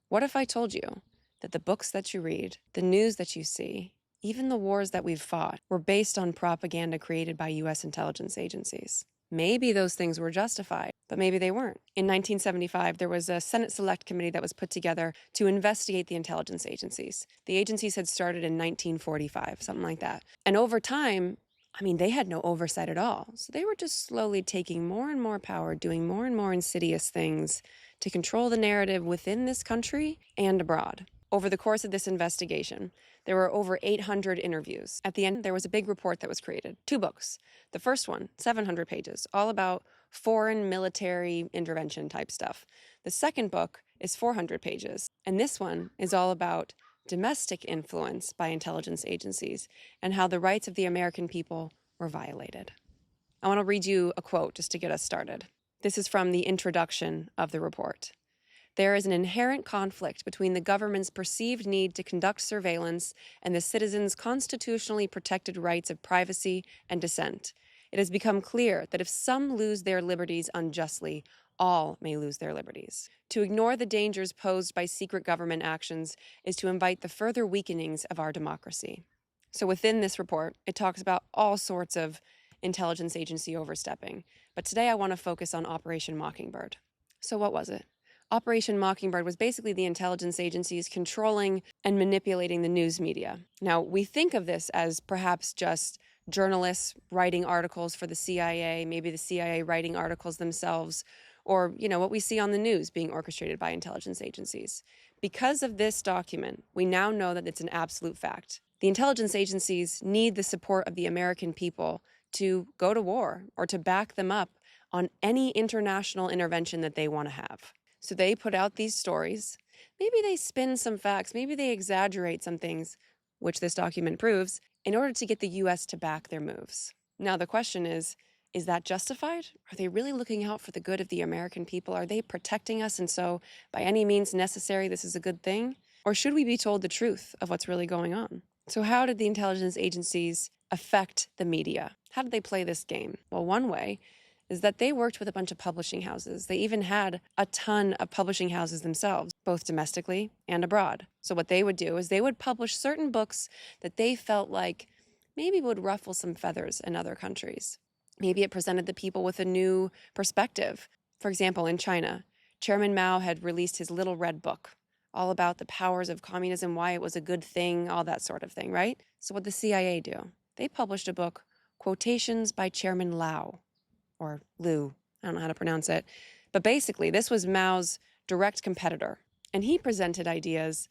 What if I told you that the books that you read, the news that you see, even the wars that we've fought were based on propaganda created by U.S. intelligence agencies? Maybe those things were justified, but maybe they weren't. In 1975, there was a Senate Select Committee that was put together to investigate the intelligence agencies. The agencies had started in 1945, something like that. And over time, they had no oversight at all. So they were just slowly taking more and more power, doing more and more insidious things to control the narrative within this country and abroad. Over the course of this investigation, there were over 800 interviews. At the end, there was a big report that was created. 2 books. The first one, 700 pages, all about foreign military intervention type stuff. The second book is 400 pages, and this one is all about domestic influence by intelligence agencies and how the rights of the American people were violated. I want to read you a quote just to get us started. This is from the introduction of the report. There is an inherent conflict between the government's perceived need to conduct surveillance and the citizens' constitutionally protected rights of privacy and dissent. It has become clear that if some lose their liberties unjustly, all may lose their liberties. To ignore the dangers posed by secret government actions is to invite the further weakenings of our democracy. So within this report, it talks about all sorts of intelligence agency overstepping. But today I want to focus on Operation Mockingbird. So what was it? Operation Mockingbird was basically the intelligence agencies controlling and manipulating the news media. Now, we think of this as perhaps just journalists writing articles for the CIA, maybe the CIA writing articles themselves, or, what we see on the news being orchestrated by intelligence agencies. Because of this document, we now know that it's an absolute fact. The intelligence agencies need the support of the American people to go to war or to back them up on any international intervention that they want to have. So they put out these stories. Maybe they spin some facts. Maybe they exaggerate some things, which this document proves, in order to get the U.S. to back their moves. Now, the question is that justified? Are they really looking out for the good of the American people? Are they protecting us? And so, by any means necessary, this is a good thing? Or should we be told the truth of what's really going on? So how did the intelligence agencies affect the media? How did they play this game? Well, one way is that they worked with a bunch of publishing houses. They even had a ton of publishing houses themselves, both domestically and abroad. So what they would do is they would publish certain books that they felt like maybe would ruffle some feathers in other countries. Maybe it presented the people with a new perspective. For example, in China, Chairman Mao had released his Little Red Book, all about the powers of communism, why it was a good thing, all that sort of thing, right? So what did the CIA do? They published a book, Quotations by Chairman Lao, or Liu, I don't know how to pronounce it. But basically, this was Mao's direct competitor, and he presented ideas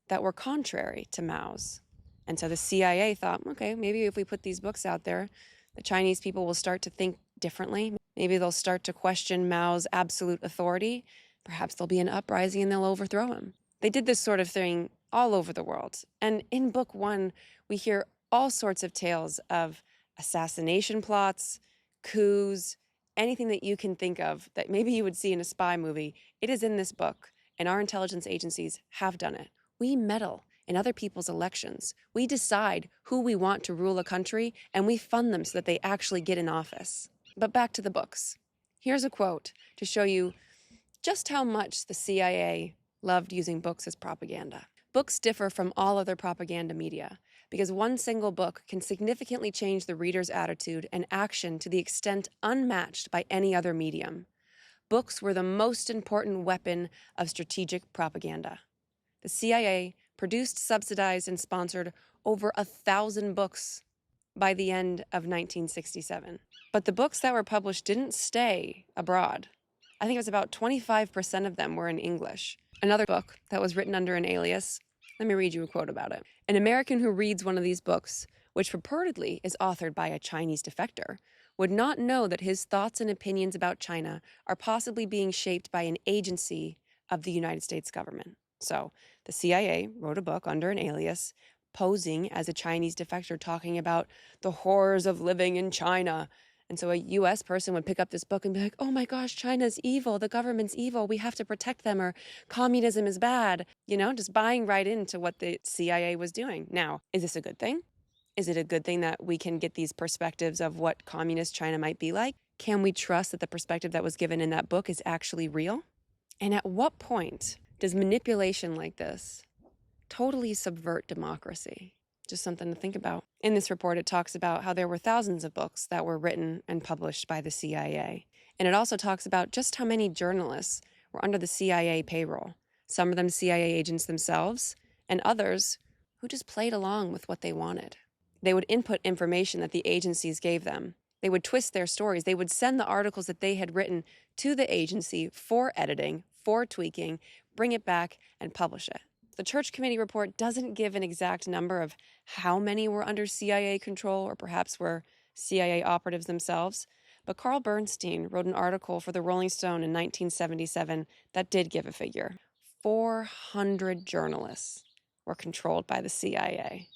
that were contrary to Mao's. And so the CIA thought, okay, maybe if we put these books out there, the Chinese people will start to think differently. Maybe they'll start to question Mao's absolute authority. Perhaps there'll be an uprising and they'll overthrow him. They did this sort of thing all over the world. And in book 1, we hear all sorts of tales of assassination plots, coups, anything that you can think of that maybe you would see in a spy movie. It is in this book, and our intelligence agencies have done it. We meddle in other people's elections. We decide who we want to rule a country, and we fund them so that they actually get in office. But back to the books. Here's a quote to show you just how much the CIA loved using books as propaganda. Books differ from all other propaganda media because one single book can significantly change the reader's attitude and action to the extent unmatched by any other medium. Books were the most important weapon of strategic propaganda. The CIA produced, subsidized, and sponsored over 1,000 books by the end of 1967. But the books that were published didn't stay abroad. I think it was about 25% of them were in English. Another book that was written under an alias, let me read you a quote about it. An American who reads one of these books, which purportedly is authored by a Chinese defector, would not know that his thoughts and opinions about China are possibly being shaped by an agency of the United States government. So the CIA wrote a book under an alias, posing as a Chinese defector, talking about the horrors of living in China. And so a U.S. person would pick up this book and be like, oh my gosh, China's evil, the government's evil, we have to protect them, or communism is bad, just buying right into what the CIA was doing. Now, is this a good thing? Is it a good thing that we can get these perspectives of what communist China might be like? Can we trust that the perspective that was given in that book is actually real? And at what point Does manipulation like this totally subvert democracy? Just something to think about. In this report, it talks about how there were thousands of books that were written and published by the CIA. And it also talks about just how many journalists were under the CIA payroll. Some of them CIA agents themselves, and others who just played along with what they wanted. They would input information that the agencies gave them. They would twist their stories. They would send the articles that they had written to the agency for editing, for tweaking, bring it back, and publish it. The Church Committee report doesn't give an exact number of how many were under CIA control or perhaps were CIA operatives themselves, but Carl Bernstein wrote an article for the Rolling Stone in 1977 that did give a figure. 400 journalists were controlled by the CIA,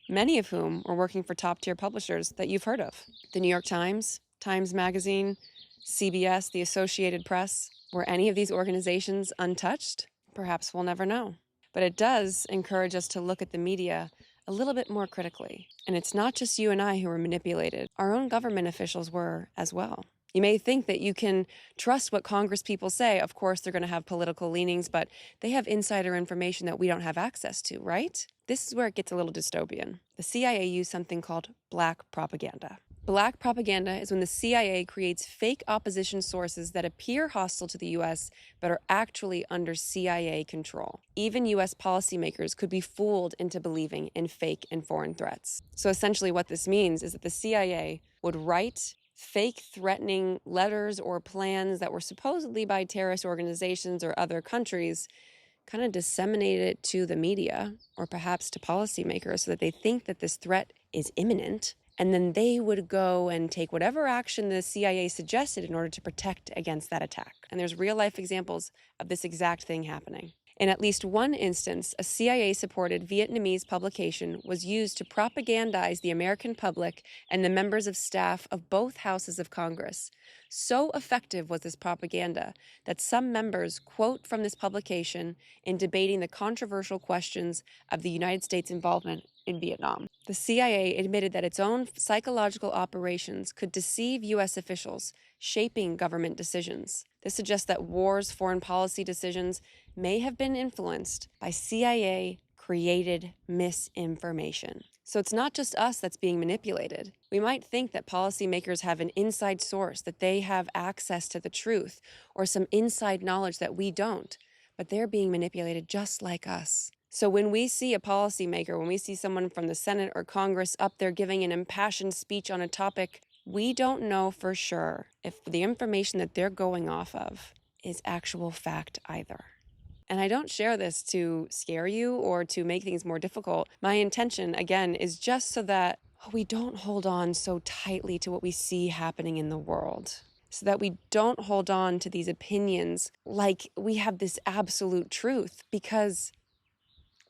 many of whom were working for top-tier publishers that you've heard of. The New York Times, Times Magazine, CBS, the Associated Press. Were any of these organizations untouched? Perhaps we'll never know. But it does encourage us to look at the media a little bit more critically. And it's not just you and I who were manipulated. Our own government officials were as well. You may think that you can trust what Congress people say. Of course, they're going to have political leanings, but they have insider information that we don't have access to, right? This is where it gets a little dystopian. The CIA used something called black propaganda. Black propaganda is when the CIA creates fake opposition sources that appear hostile to the U.S. but are actually under CIA control. Even U.S. policymakers could be fooled into believing in fake and foreign threats. So essentially what this means is that the CIA would write fake threatening letters or plans that were supposedly by terrorist organizations or other countries, kind of disseminate it to the media or perhaps to policymakers so that they think that this threat is imminent. And then they would go and take whatever action the CIA suggested in order to protect against that attack. And there's real-life examples of this exact thing happening. In at least one instance, a CIA-supported Vietnamese publication was used to propagandize the American public and the members of staff of both houses of Congress. So effective was this propaganda that some members quote from this publication in debating the controversial questions of the United States involvement in Vietnam. The CIA admitted that its own psychological operations could deceive U.S. officials, shaping government decisions. This suggests that war's foreign policy decisions may have been influenced by CIA-created misinformation. So it's not just us that's being manipulated. We might think that policymakers have an inside source, that they have access to the truth, or some inside knowledge that we don't, but they're being manipulated just like us. So when we see a policymaker, when we see someone from the Senate or Congress up there giving an impassioned speech on a topic, we don't know for sure if the information that they're going off of is actual fact either. And I don't share this to scare you or to make things more difficult. My intention, again, is just so that we don't hold on so tightly to what we see happening in the world, so that we don't hold on to these opinions like we have this absolute truth, because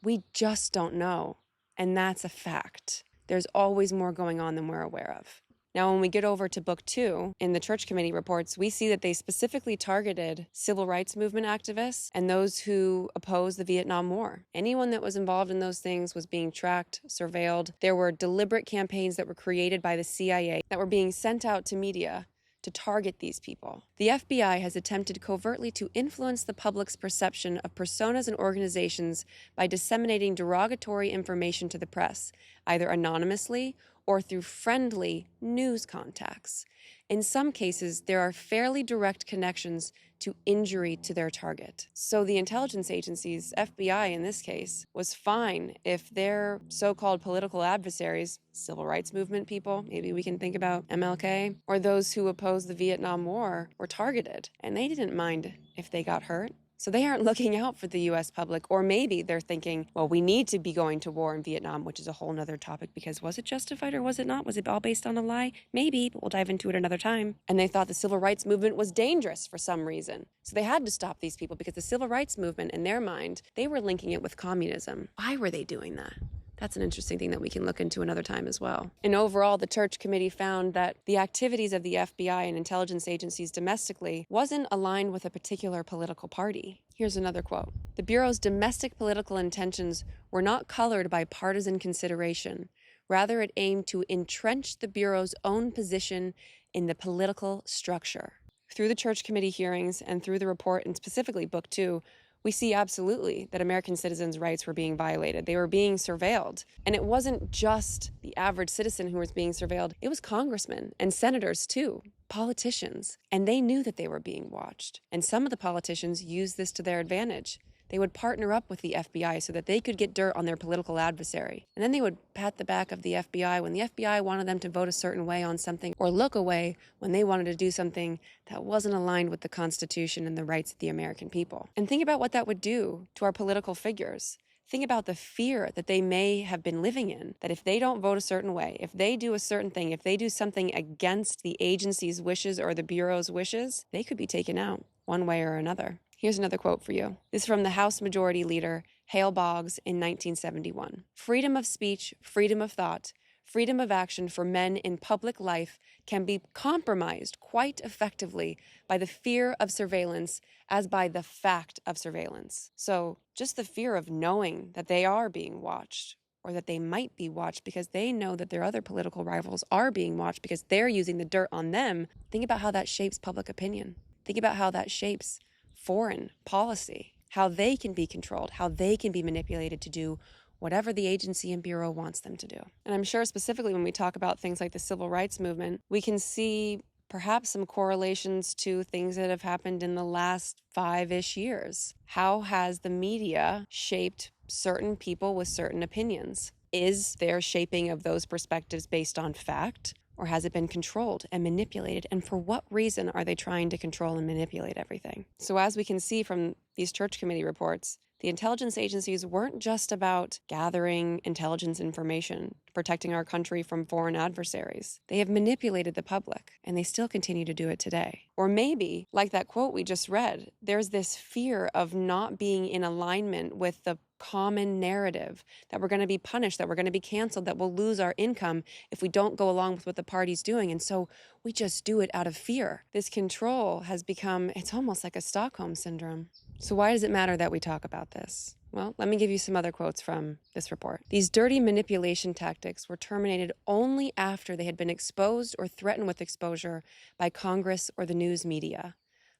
we just don't know, and that's a fact. There's always more going on than we're aware of. Now, when we get over to Book 2, in the Church Committee reports, we see that they specifically targeted civil rights movement activists and those who opposed the Vietnam War. Anyone that was involved in those things was being tracked, surveilled. There were deliberate campaigns that were created by the CIA that were being sent out to media to target these people. The FBI has attempted covertly to influence the public's perception of personas and organizations by disseminating derogatory information to the press, either anonymously or through friendly news contacts. In some cases, there are fairly direct connections to injury to their target. So the intelligence agencies, FBI in this case, was fine if their so-called political adversaries, civil rights movement people, maybe we can think about MLK, or those who opposed the Vietnam War, were targeted. And they didn't mind if they got hurt. So they aren't looking out for the U.S. public, or maybe they're thinking, well, we need to be going to war in Vietnam, which is a whole nother topic, because was it justified or was it not? Was it all based on a lie? Maybe, but we'll dive into it another time. And they thought the civil rights movement was dangerous for some reason. So they had to stop these people because the civil rights movement, in their mind, they were linking it with communism. Why were they doing that? That's an interesting thing that we can look into another time as well. And overall, the Church Committee found that the activities of the FBI and intelligence agencies domestically wasn't aligned with a particular political party. Here's another quote. The Bureau's domestic political intentions were not colored by partisan consideration. Rather, it aimed to entrench the Bureau's own position in the political structure. Through the Church Committee hearings and through the report, and specifically Book 2, we see absolutely that American citizens' rights were being violated. They were being surveilled. And it wasn't just the average citizen who was being surveilled. It was congressmen and senators too, politicians. And they knew that they were being watched. And some of the politicians used this to their advantage. They would partner up with the FBI so that they could get dirt on their political adversary. And then they would pat the back of the FBI when the FBI wanted them to vote a certain way on something, or look away when they wanted to do something that wasn't aligned with the Constitution and the rights of the American people. And think about what that would do to our political figures. Think about the fear that they may have been living in, that if they don't vote a certain way, if they do a certain thing, if they do something against the agency's wishes or the Bureau's wishes, they could be taken out one way or another. Here's another quote for you. This is from the House Majority Leader, Hale Boggs, in 1971. Freedom of speech, freedom of thought, freedom of action for men in public life can be compromised quite effectively by the fear of surveillance as by the fact of surveillance. So just the fear of knowing that they are being watched, or that they might be watched because they know that their other political rivals are being watched because they're using the dirt on them. Think about how that shapes public opinion. Think about how that shapes foreign policy, how they can be controlled, how they can be manipulated to do whatever the agency and bureau wants them to do. And I'm sure specifically when we talk about things like the civil rights movement, we can see perhaps some correlations to things that have happened in the last 5-ish years. How has the media shaped certain people with certain opinions? Is their shaping of those perspectives based on fact? Or has it been controlled and manipulated? And for what reason are they trying to control and manipulate everything? So as we can see from these church committee reports, the intelligence agencies weren't just about gathering intelligence information, protecting our country from foreign adversaries. They have manipulated the public, and they still continue to do it today. Or maybe, like that quote we just read, there's this fear of not being in alignment with the common narrative, that we're going to be punished, that we're going to be canceled, that we'll lose our income if we don't go along with what the party's doing. And so we just do it out of fear. This control has become, it's almost like a Stockholm syndrome. So why does it matter that we talk about this? Well, let me give you some other quotes from this report. These dirty manipulation tactics were terminated only after they had been exposed or threatened with exposure by Congress or the news media.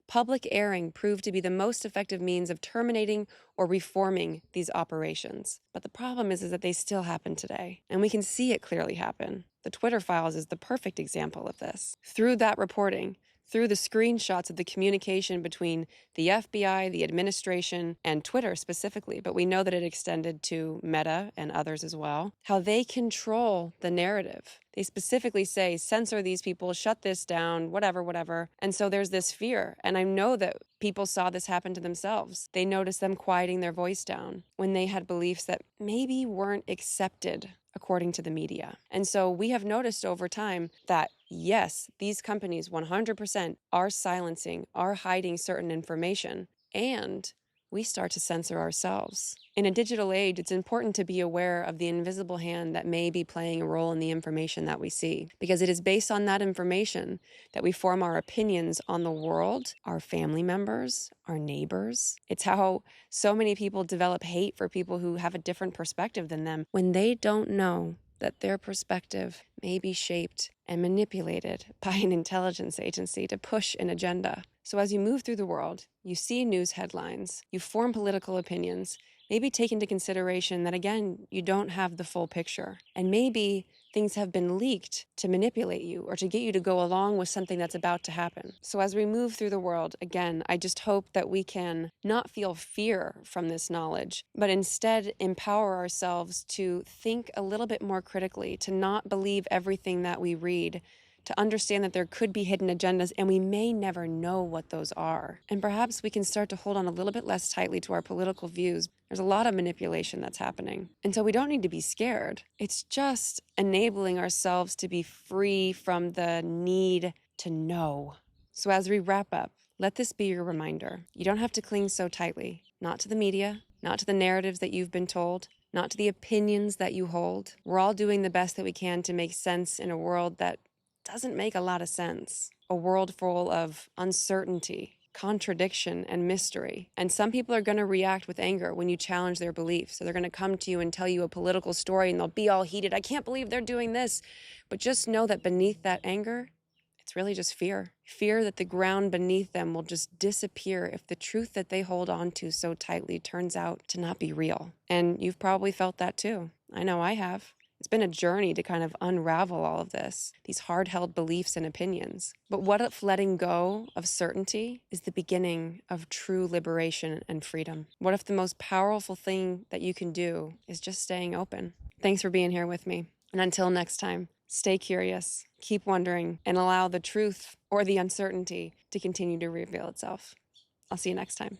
Public airing proved to be the most effective means of terminating or reforming these operations. But the problem is that they still happen today, and we can see it clearly happen. The Twitter files is the perfect example of this. Through that reporting, through the screenshots of the communication between the FBI, the administration, and Twitter specifically, but we know that it extended to Meta and others as well, how they control the narrative. They specifically say, censor these people, shut this down, whatever. And so there's this fear. And I know that people saw this happen to themselves. They noticed them quieting their voice down when they had beliefs that maybe weren't accepted according to the media. And so we have noticed over time that, yes, these companies 100% are silencing, are hiding certain information, and we start to censor ourselves. In a digital age, it's important to be aware of the invisible hand that may be playing a role in the information that we see, because it is based on that information that we form our opinions on the world, our family members, our neighbors. It's how so many people develop hate for people who have a different perspective than them when they don't know that their perspective may be shaped and manipulated by an intelligence agency to push an agenda. So as you move through the world, you see news headlines, you form political opinions, maybe take into consideration that, again, you don't have the full picture. And maybe things have been leaked to manipulate you or to get you to go along with something that's about to happen. So as we move through the world, again, I just hope that we can not feel fear from this knowledge, but instead empower ourselves to think a little bit more critically, to not believe everything that we read, to understand that there could be hidden agendas and we may never know what those are. And perhaps we can start to hold on a little bit less tightly to our political views. There's a lot of manipulation that's happening. And so we don't need to be scared. It's just enabling ourselves to be free from the need to know. So as we wrap up, let this be your reminder. You don't have to cling so tightly, not to the media, not to the narratives that you've been told, not to the opinions that you hold. We're all doing the best that we can to make sense in a world that doesn't make a lot of sense. A world full of uncertainty, contradiction, and mystery. And some people are going to react with anger when you challenge their beliefs. So they're going to come to you and tell you a political story and they'll be all heated. I can't believe they're doing this. But just know that beneath that anger, It's really just fear. Fear that the ground beneath them will just disappear if the truth that they hold on to so tightly turns out to not be real. And you've probably felt that too. I know I have. It's been a journey to kind of unravel all of this, these hard-held beliefs and opinions. But what if letting go of certainty is the beginning of true liberation and freedom? What if the most powerful thing that you can do is just staying open? Thanks for being here with me. And until next time, stay curious, keep wondering, and allow the truth or the uncertainty to continue to reveal itself. I'll see you next time.